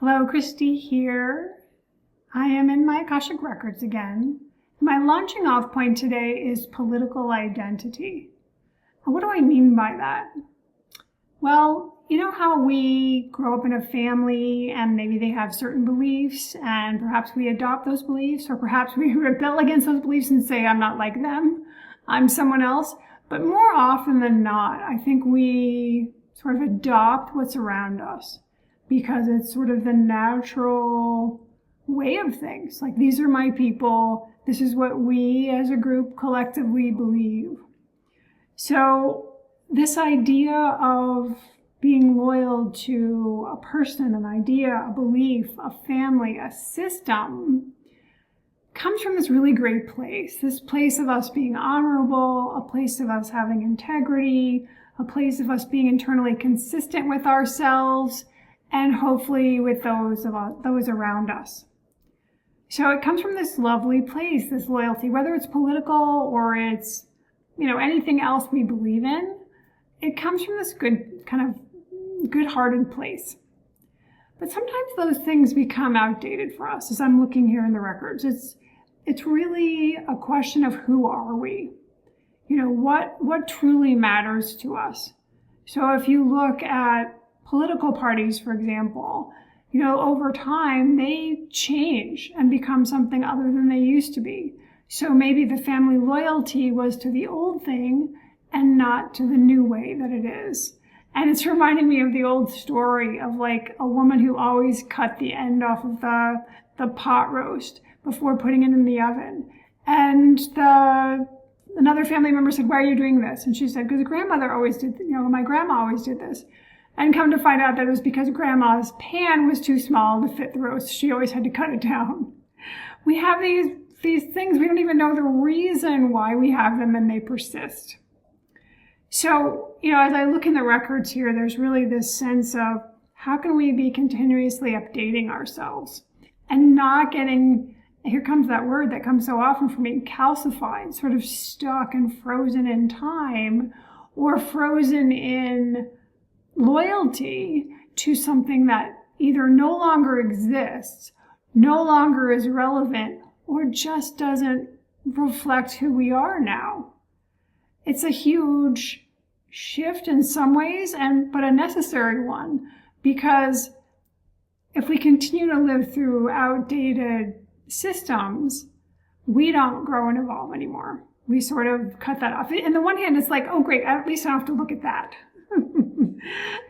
Hello, Christy here. I am in my Akashic Records again. My launching off point today is political identity. And what do I mean by that? Well, you know how we grow up in a family and maybe they have certain beliefs and perhaps we adopt those beliefs, or perhaps we rebel against those beliefs and say, I'm not like them, I'm someone else. But more often than not, I think we sort of adopt what's around us because it's sort of the natural way of things. Like, these are my people. This is what we as a group collectively believe. So this idea of being loyal to a person, an idea, a belief, a family, a system, comes from this really great place. This place of us being honorable, a place of us having integrity, a place of us being internally consistent with ourselves, and hopefully with those around us. So it comes from this lovely place, this loyalty, whether it's political or it's, anything else we believe in. It comes from this good-hearted place. But sometimes those things become outdated for us. As I'm looking here in the records, it's really a question of who are we? What truly matters to us? So if you look at political parties, for example, over time, they change and become something other than they used to be. So maybe the family loyalty was to the old thing and not to the new way that it is. And it's reminding me of the old story of like a woman who always cut the end off of the pot roast before putting it in the oven. And another family member said, why are you doing this? And she said, because grandmother always did, my grandma always did this. And come to find out that it was because grandma's pan was too small to fit the roast. She always had to cut it down. We have these things, we don't even know the reason why we have them, and they persist. So, as I look in the records here, there's really this sense of how can we be continuously updating ourselves and not getting, here comes that word that comes so often for me, calcified, sort of stuck and frozen in time, or frozen in loyalty to something that either no longer exists, no longer is relevant, or just doesn't reflect who we are now. It's a huge shift in some ways, but a necessary one, because if we continue to live through outdated systems, we don't grow and evolve anymore. We sort of cut that off. On the one hand, it's like, oh great, at least I don't have to look at that.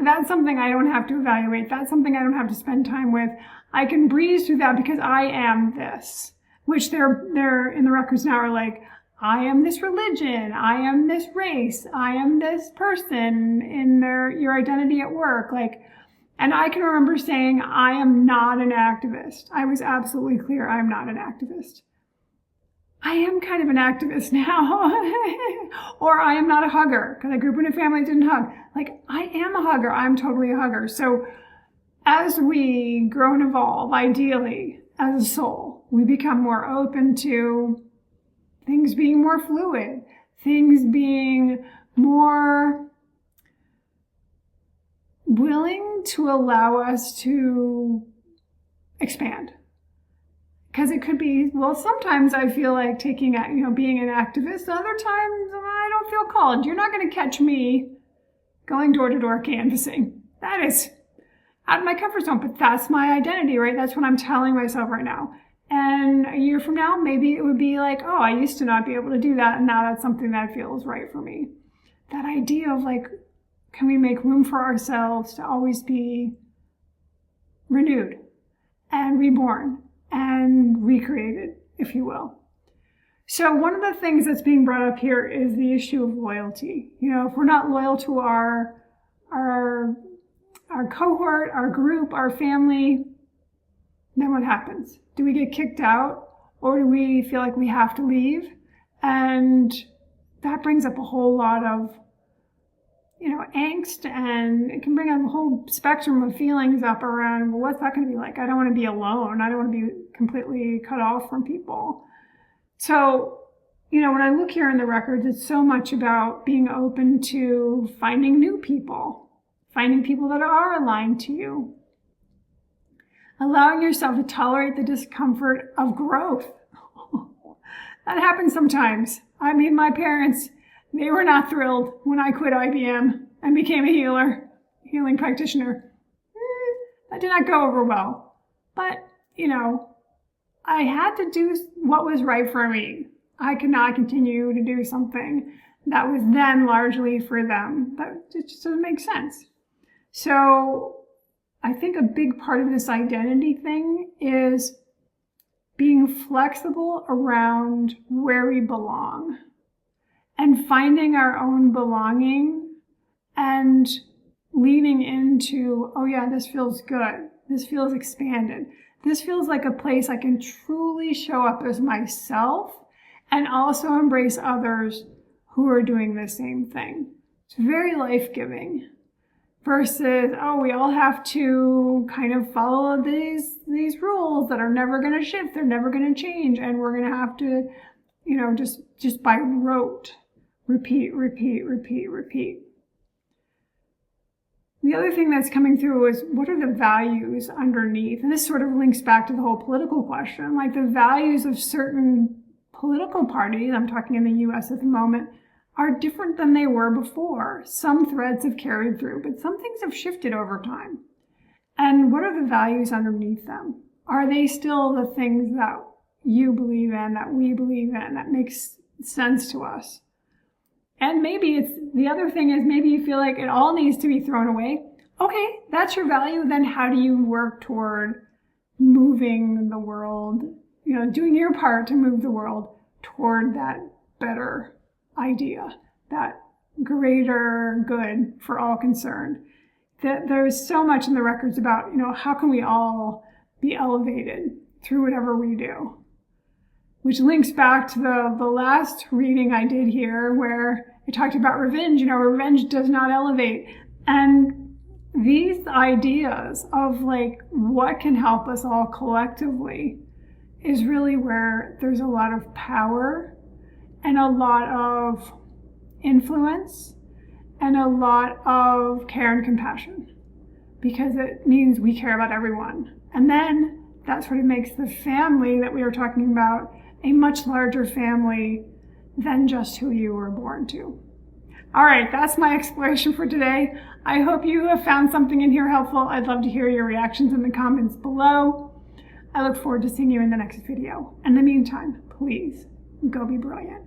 That's something I don't have to evaluate. That's something I don't have to spend time with. I can breeze through that because I am this, which they're in the records now are like, I am this religion, I am this race, I am this person in your identity at work. And I can remember saying, I am not an activist. I was absolutely clear, I am not an activist. I am kind of an activist now. Or I am not a hugger, because I grew up in a family that didn't hug. I am a hugger. I'm totally a hugger. So as we grow and evolve, ideally, as a soul, we become more open to things being more fluid, things being more willing to allow us to expand. Because it could be, sometimes I feel like being an activist. Other times I don't feel called. You're not going to catch me going door to door canvassing. That is out of my comfort zone, but that's my identity, right? That's what I'm telling myself right now. And a year from now, maybe it would be like, oh, I used to not be able to do that, and now that's something that feels right for me. That idea of can we make room for ourselves to always be renewed and reborn and recreated, if you will. So one of the things that's being brought up here is the issue of loyalty. If we're not loyal to our cohort, our group, our family, then what happens? Do we get kicked out, or do we feel like we have to leave? And that brings up a whole lot of angst, and it can bring up a whole spectrum of feelings up around, well, what's that going to be like? I don't want to be alone. I don't want to be completely cut off from people. So, when I look here in the records, it's so much about being open to finding new people, finding people that are aligned to you. allowing yourself to tolerate the discomfort of growth. That happens sometimes. I mean, my parents, they were not thrilled when I quit IBM and became a healing practitioner. That did not go over well. But, I had to do what was right for me. I could not continue to do something that was then largely for them. That just doesn't make sense. So I think a big part of this identity thing is being flexible around where we belong and finding our own belonging and leaning into, oh yeah, this feels good. This feels expanded. This feels like a place I can truly show up as myself and also embrace others who are doing the same thing. It's very life-giving versus, oh, we all have to kind of follow these rules that are never going to shift. They're never going to change. And we're going to have to, just by rote, repeat. The other thing that's coming through is, what are the values underneath? And this sort of links back to the whole political question. Like, the values of certain political parties, I'm talking in the US at the moment, are different than they were before. Some threads have carried through, but some things have shifted over time. And what are the values underneath them? Are they still the things that you believe in, that we believe in, that makes sense to us? And maybe the other thing is, maybe you feel like it all needs to be thrown away. Okay, that's your value. Then how do you work toward moving the world, doing your part to move the world toward that better idea, that greater good for all concerned? That there's so much in the records about, how can we all be elevated through whatever we do? Which links back to the last reading I did here, where I talked about revenge. Revenge does not elevate. And these ideas of what can help us all collectively is really where there's a lot of power and a lot of influence and a lot of care and compassion, because it means we care about everyone. And then that sort of makes the family that we were talking about a much larger family than just who you were born to. All right, that's my exploration for today. I hope you have found something in here helpful. I'd love to hear your reactions in the comments below. I look forward to seeing you in the next video. In the meantime, please go be brilliant.